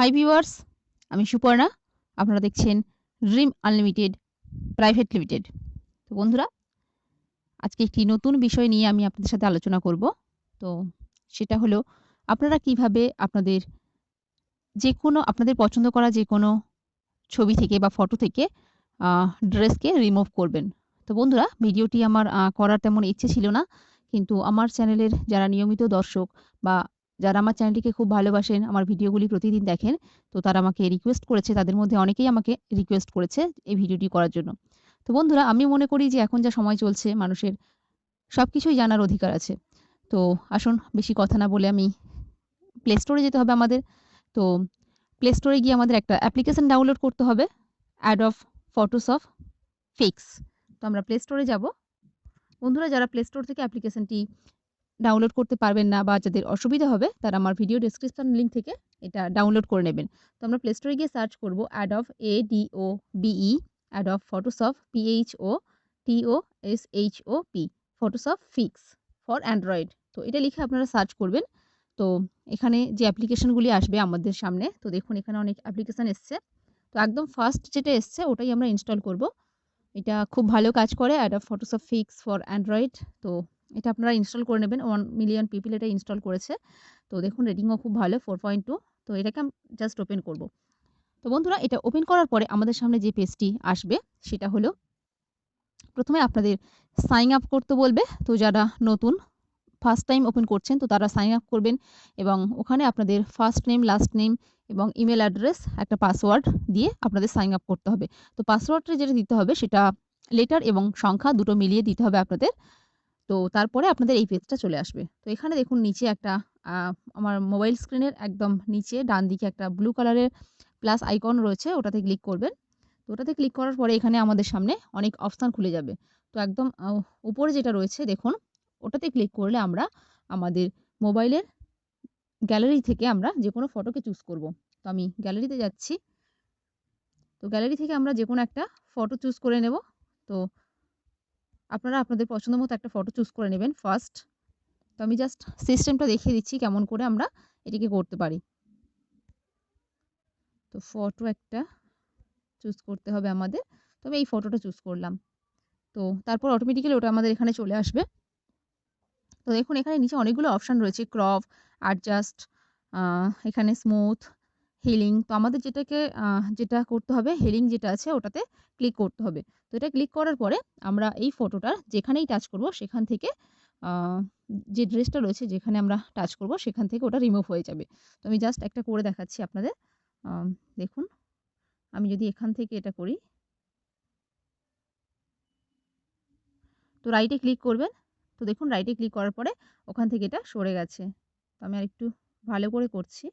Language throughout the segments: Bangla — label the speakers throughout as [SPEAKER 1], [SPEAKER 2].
[SPEAKER 1] হাই ভিউয়ার্স, আমি সুপর্ণা। আপনারা দেখছেন ড্রিম আনলিমিটেড প্রাইভেট লিমিটেড। তো বন্ধুরা, আজকে একটি নতুন বিষয় নিয়ে আমি আপনাদের সাথে আলোচনা করব। তো সেটা হলো আপনারা কিভাবে আপনাদের পছন্দ করা যেকোনো ছবি থেকে বা ফটো থেকে ড্রেসকে রিমুভ করবেন। তো বন্ধুরা, ভিডিওটি আমার করার তেমন ইচ্ছে ছিল না। কিন্তু আমার চ্যানেলের যারা নিয়মিত দর্শক বা যারা আমার চ্যানেলটিকে খুব ভালোবাসেন, আমার ভিডিওগুলি প্রতিদিন দেখেন, তো তারা আমাকে রিকোয়েস্ট করেছে। তাদের মধ্যে অনেকেই আমাকে রিকোয়েস্ট করেছে এই ভিডিওটি করার জন্য। তো বন্ধুরা, আমি মনে করি যে এখন যা সময় চলছে, মানুষের সবকিছুই জানার অধিকার আছে। তো আসুন বেশি কথা না বলে আমি প্লে স্টোরে যেতে হবে আমাদের। তো প্লে স্টোরে গিয়ে আমাদের একটা অ্যাপ্লিকেশন ডাউনলোড করতে হবে, অ্যাডব ফটোশপ ফিক্স। তো আমরা প্লে স্টোরে যাব। বন্ধুরা, যারা প্লে স্টোর থেকে অ্যাপ্লিকেশনটি ডাউনলোড করতে পারবেন না বা যাদের অসুবিধা হবে, তারা আমার ভিডিও ডেসক্রিপশন লিঙ্ক থেকে এটা ডাউনলোড করে নেবেন। তো আমরা প্লে স্টোরে গিয়ে সার্চ করব Adobe ADOBE Adobe Photoshop PHOTOSHOP Photoshop fix for Android. তো এটা লিখে আপনারা সার্চ করবেন। তো এখানে যে অ্যাপ্লিকেশনগুলি আসবে আমাদের সামনে, তো দেখুন এখানে অনেক অ্যাপ্লিকেশন এসছে। তো একদম ফার্স্ট যেটা এসছে ওটাই আমরা ইনস্টল করব। এটা খুব ভালো কাজ করে, Adobe Photoshop fix for Android. তো এটা আপনারা ইনস্টল করে নেবেন। 1 মিলিয়ন পিপল এটা ইনস্টল করেছে। তো দেখুন রেটিংও খুব ভালো, 4.2। তো এটাকে জাস্ট ওপেন করব। তো বন্ধুরা, এটা ওপেন করার পরে আমাদের সামনে যে পেজটি আসবে সেটা হলো, প্রথমে আপনাদের সাইন আপ করতে বলবে। তো যারা নতুন ফার্স্ট টাইম ওপেন করছেন, তো তারা সাইন আপ করবেন এবং ওখানে আপনাদের ফার্স্ট নেম, লাস্ট নেম এবং ইমেল অ্যাড্রেস, একটা পাসওয়ার্ড দিয়ে আপনাদের সাইন আপ করতে হবে। তো পাসওয়ার্ডটা যেটা দিতে হবে সেটা লেটার এবং সংখ্যা দুটো মিলিয়ে দিতে হবে আপনাদের। তো তারপরে আপনাদের এই পেজটা চলে আসবে। তো এখানে দেখুন নিচে একটা আমার মোবাইল স্ক্রিনের একদম নিচে ডান দিকে একটা ব্লু কালারের প্লাস আইকন রয়েছে, ওটাতে ক্লিক করবেন। তো ওটাতে ক্লিক করার পরে এখানে আমাদের সামনে অনেক অপশান খুলে যাবে। তো একদম উপরে যেটা রয়েছে দেখুন, ওটাতে ক্লিক করলে আমরা আমাদের মোবাইলের গ্যালারি থেকে আমরা যেকোনো ফটোকে চুজ করব। তো আমি গ্যালারিতে যাচ্ছি। তো গ্যালারি থেকে আমরা যেকোনো একটা ফটো চুজ করে নেব। তো আপনারা আপনাদের পছন্দ মতো একটা ফটো চুজ করে নেবেন ফার্স্ট। তো আমি জাস্ট সিস্টেমটা দেখিয়ে দিচ্ছি কেমন করে আমরা এটিকে করতে পারি। তো ফটো একটা চুজ করতে হবে আমাদের। তো আমি এই ফটোটা চুজ করলাম। তো তারপর অটোমেটিক্যালি ওটা আমাদের এখানে চলে আসবে। তো দেখুন এখানে নিচে অনেকগুলো অপশান রয়েছে, ক্রপ, অ্যাডজাস্ট, এখানে স্মুথ, হিলিং। তো আমাদের যেটা করতে হবে, হিলিং যেটা আছে ওটাতে ক্লিক করতে হবে। তো এটা ক্লিক করার পরে আমরা এই ফটোটার যেখানেই টাচ করব সেখান থেকে যে ড্রেসটা রয়েছে যেখানে আমরা টাচ করব সেখান থেকে ওটা রিমুভ হয়ে যাবে। তো আমি জাস্ট একটা করে দেখাচ্ছি আপনাদের। দেখুন আমি যদি এখান থেকে এটা করি, তো রাইটে ক্লিক করবেন। তো দেখুন রাইটে ক্লিক করার পরে ওখান থেকে এটা সরে গেছে। তো আমি আরেকটু ভালো করে করছি।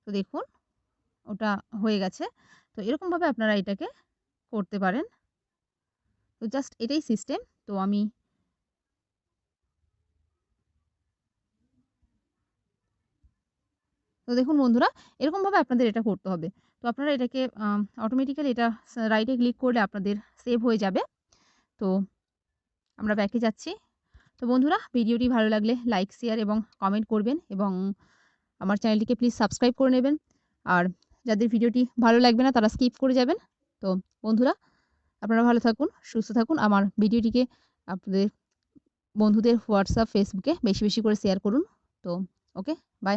[SPEAKER 1] তো দেখুন ওটা হয়ে গেছে। তো এরকমভাবে আপনারা এটাকে করতে পারেন। তো জাস্ট এটাই সিস্টেম। তো আমি তো দেখুন বন্ধুরা, এরকমভাবে আপনাদের এটা করতে হবে। তো আপনারা এটাকে অটোমেটিক্যালি এটা রাইটে ক্লিক করলে আপনাদের সেভ হয়ে যাবে। তো আমরা ব্যাকে যাচ্ছি। তো বন্ধুরা, ভিডিওটি ভালো লাগলে লাইক, শেয়ার এবং কমেন্ট করবেন এবং আমার চ্যানেলটিকে প্লিজ সাবস্ক্রাইব করে নেবেন। আর যাদের ভিডিওটি ভালো লাগবে না তারা স্কিপ করে যাবেন। তো বন্ধুরা, আপনারা ভালো থাকুন, সুস্থ থাকুন। আমার ভিডিওটিকে আপনাদের বন্ধুদের হোয়াটসঅ্যাপ, ফেসবুকে বেশি, বেশি করে শেয়ার করুন। তো ওকে, বাই।